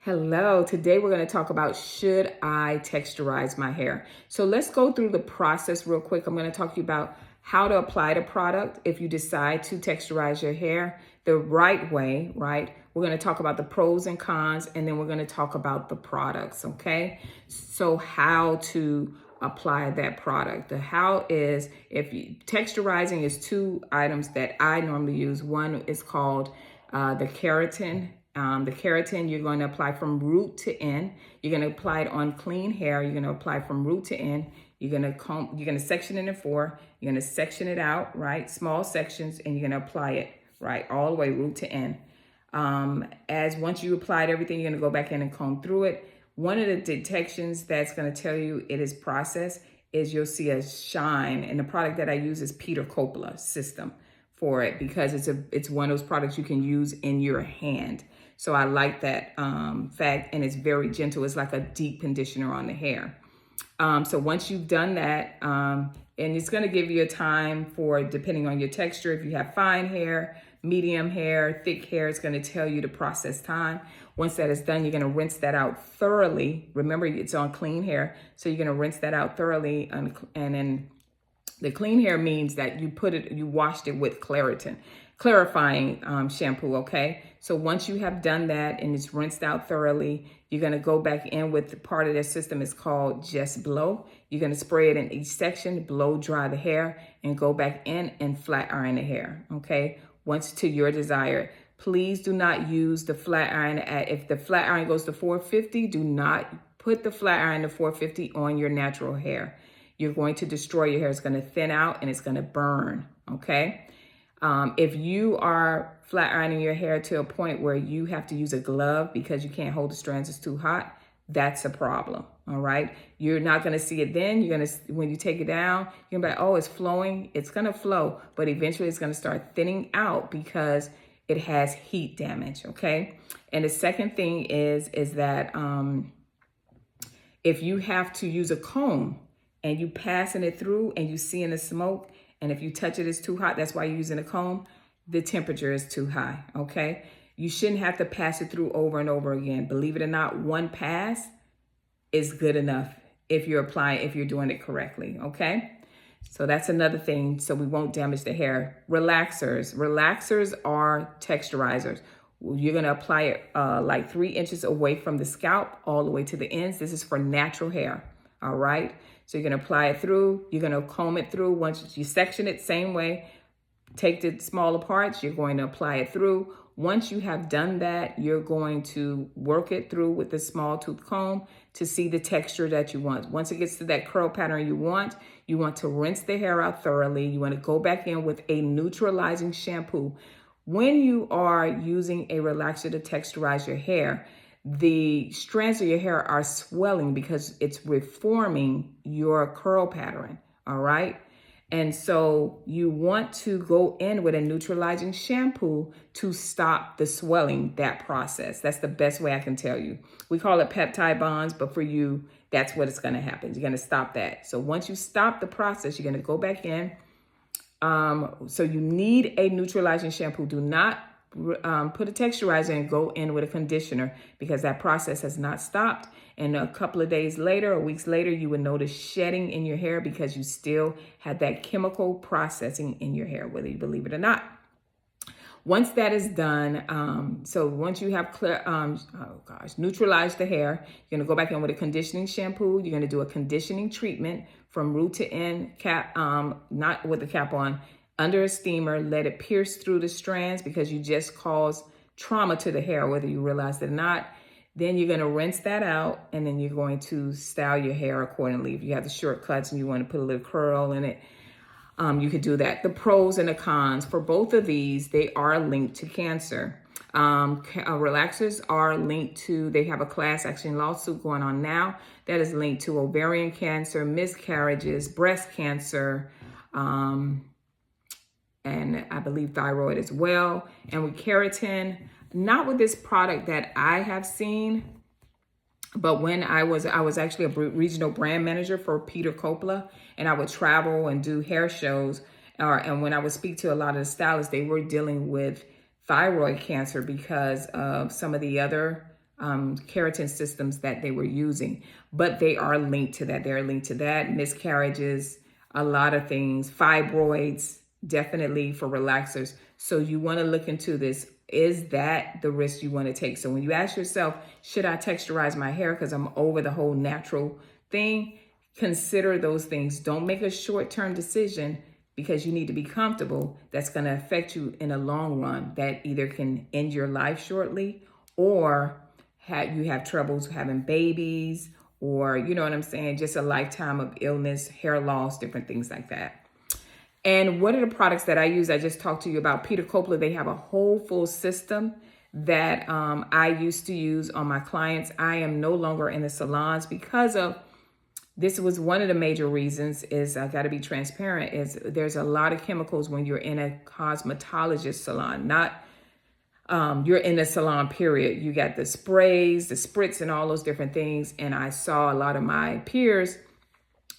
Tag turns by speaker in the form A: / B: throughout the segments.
A: Hello, today we're going to talk about should I texturize my hair? So let's go through the process real quick. I'm going to talk to you about how to apply the product if you decide to texturize your hair the right way, right? We're going to talk about the pros and cons, and then we're going to talk about the products, okay? So how to apply that product. The how is, texturizing is two items that I normally use. One is called the keratin. The keratin you're going to apply from root to end. You're going to apply it on clean hair. You're going to apply from root to end. You're going to section it in four. You're going to section it out, right? Small sections, and you're going to apply it, right? All the way root to end. Once you applied everything, you're going to go back in and comb through it. One of the detections that's going to tell you it is processed is you'll see a shine. And the product that I use is Coppola system for it because it's one of those products you can use in your hand. So I like that fact, and it's very gentle. It's like a deep conditioner on the hair. So once you've done that, and it's going to give you a time for, depending on your texture, if you have fine hair, medium hair, thick hair, it's going to tell you the process time. Once that is done, you're going to rinse that out thoroughly. Remember, it's on clean hair, so you're going to rinse that out thoroughly, and then the clean hair means that you washed it with clarifying shampoo, okay? So once you have done that and it's rinsed out thoroughly, you're gonna go back in with part of their system is called Just Blow. You're gonna spray it in each section, blow dry the hair, and go back in and flat iron the hair, okay? Once to your desire. Please do not use the flat iron. If the flat iron goes to 450, do not put the flat iron to 450 on your natural hair. You're going to destroy your hair. It's going to thin out and it's going to burn, okay? If you are flat ironing your hair to a point where you have to use a glove because you can't hold the strands, it's too hot, that's a problem, all right? You're not going to see it then. When you take it down, you're going to be like, oh, it's flowing. It's going to flow, but eventually it's going to start thinning out because it has heat damage, okay? And the second thing is that if you have to use a comb, and you passing it through and you seeing the smoke, and if you touch it, it's too hot, that's why you're using a comb, the temperature is too high, okay? You shouldn't have to pass it through over and over again. Believe it or not, one pass is good enough if you're doing it correctly, okay? So that's another thing, so we won't damage the hair. Relaxers are texturizers. You're gonna apply it like 3 inches away from the scalp all the way to the ends. This is for natural hair, all right? So you're gonna apply it through, you're gonna comb it through. Once you section it, same way, take the smaller parts, you're going to apply it through. Once you have done that, you're going to work it through with the small tooth comb to see the texture that you want. Once it gets to that curl pattern you want to rinse the hair out thoroughly. You wanna go back in with a neutralizing shampoo. When you are using a relaxer to texturize your hair, the strands of your hair are swelling because it's reforming your curl pattern, all right? And so you want to go in with a neutralizing shampoo to stop the swelling, that process. That's the best way I can tell you. We call it peptide bonds, but for you, that's what it's gonna happen. You're gonna stop that. So once you stop the process, you're gonna go back in. So you need a neutralizing shampoo. Do not put a texturizer and go in with a conditioner because that process has not stopped. And a couple of days later or weeks later, you would notice shedding in your hair because you still had that chemical processing in your hair, whether you believe it or not. Once that is done, so once you have neutralized the hair, you're gonna go back in with a conditioning shampoo. You're gonna do a conditioning treatment from root to end, not with the cap on, under a steamer. Let it pierce through the strands because you just caused trauma to the hair, whether you realize it or not. Then you're gonna rinse that out, and then you're going to style your hair accordingly. If you have the short cuts and you wanna put a little curl in it, you could do that. The pros and the cons for both of these, they are linked to cancer. Relaxers are linked to, they have a class action lawsuit going on now that is linked to ovarian cancer, miscarriages, breast cancer, and I believe thyroid as well. And with keratin, not with this product that I have seen, but when I was actually a regional brand manager for Coppola, and I would travel and do hair shows. And when I would speak to a lot of the stylists, they were dealing with thyroid cancer because of some of the other keratin systems that they were using, but they are linked to that. They're linked to that, miscarriages, a lot of things, fibroids, definitely for relaxers. So you want to look into this. Is that the risk you want to take? So when you ask yourself, should I texturize my hair because I'm over the whole natural thing? Consider those things. Don't make a short-term decision because you need to be comfortable. That's going to affect you in a long run. That either can end your life shortly, or you have troubles having babies, or, you know what I'm saying, just a lifetime of illness, hair loss, different things like that. And what are the products that I use? I just talked to you about Peter Coppola. They have a whole full system that I used to use on my clients. I am no longer in the salons because of, this was one of the major reasons, is I got to be transparent, is there's a lot of chemicals when you're in a cosmetologist salon, not you're in a salon period. You got the sprays, the spritz, and all those different things. And I saw a lot of my peers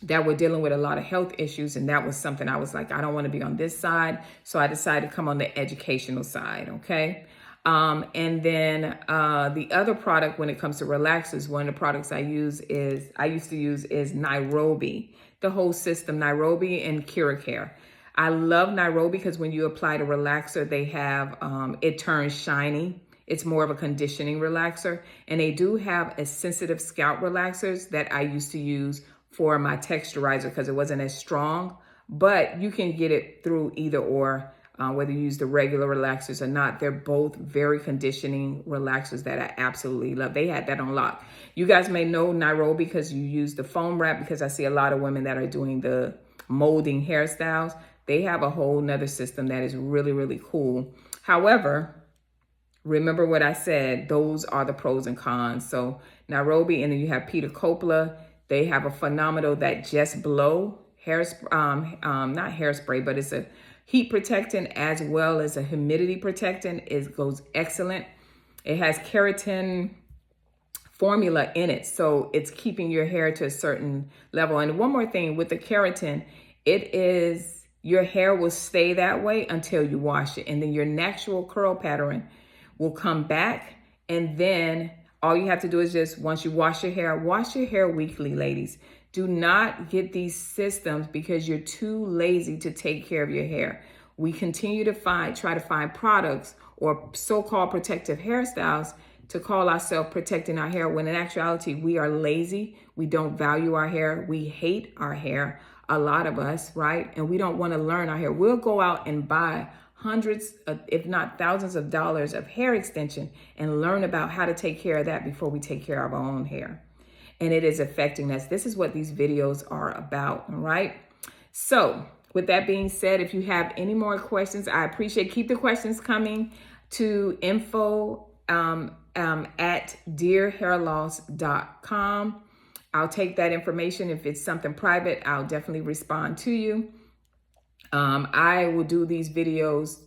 A: that were dealing with a lot of health issues. And that was something I was like, I don't want to be on this side. So I decided to come on the educational side. Okay. And then the other product when it comes to relaxers, one of the products I used to use is Nairobi, the whole system, Nairobi and Keracare. I love Nairobi because when you apply the relaxer, they have, it turns shiny. It's more of a conditioning relaxer. And they do have a sensitive scalp relaxers that I used to use for my texturizer because it wasn't as strong, but you can get it through either or, whether you use the regular relaxers or not. They're both very conditioning relaxers that I absolutely love. They had that on lock. You guys may know Nairobi because you use the foam wrap, because I see a lot of women that are doing the molding hairstyles. They have a whole nother system that is really, really cool. However, remember what I said, those are the pros and cons. So Nairobi, and then you have Peter Coppola. They have a phenomenal that just blow not hairspray, but it's a heat protectant as well as a humidity protectant. It goes excellent. It has keratin formula in it, so it's keeping your hair to a certain level. And one more thing with the keratin, it is, your hair will stay that way until you wash it, and then your natural curl pattern will come back. And then all you have to do is just, once you wash your hair weekly, ladies. Do not get these systems because you're too lazy to take care of your hair. We continue to try to find products or so-called protective hairstyles to call ourselves protecting our hair, when in actuality, we are lazy. We don't value our hair. We hate our hair, a lot of us, right? And we don't want to learn our hair. We'll go out and buy hundreds, if not thousands of dollars of hair extension and learn about how to take care of that before we take care of our own hair. And it is affecting us. This is what these videos are about, all right? So with that being said, if you have any more questions, I appreciate, keep the questions coming to info at dearhairloss.com. I'll take that information. If it's something private, I'll definitely respond to you. I will do these videos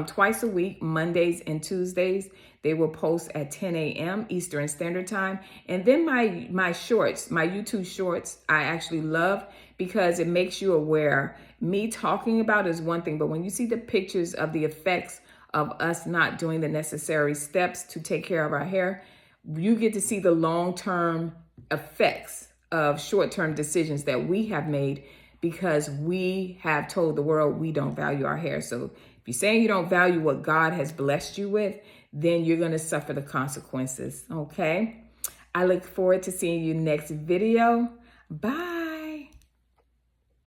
A: twice a week, Mondays and Tuesdays. They will post at 10 a.m. Eastern Standard Time. And then my shorts, my YouTube shorts, I actually love because it makes you aware. Me talking about is one thing, but when you see the pictures of the effects of us not doing the necessary steps to take care of our hair, you get to see the long-term effects of short-term decisions that we have made because we have told the world we don't value our hair. So if you're saying you don't value what God has blessed you with, then you're going to suffer the consequences, okay? I look forward to seeing you next video. Bye.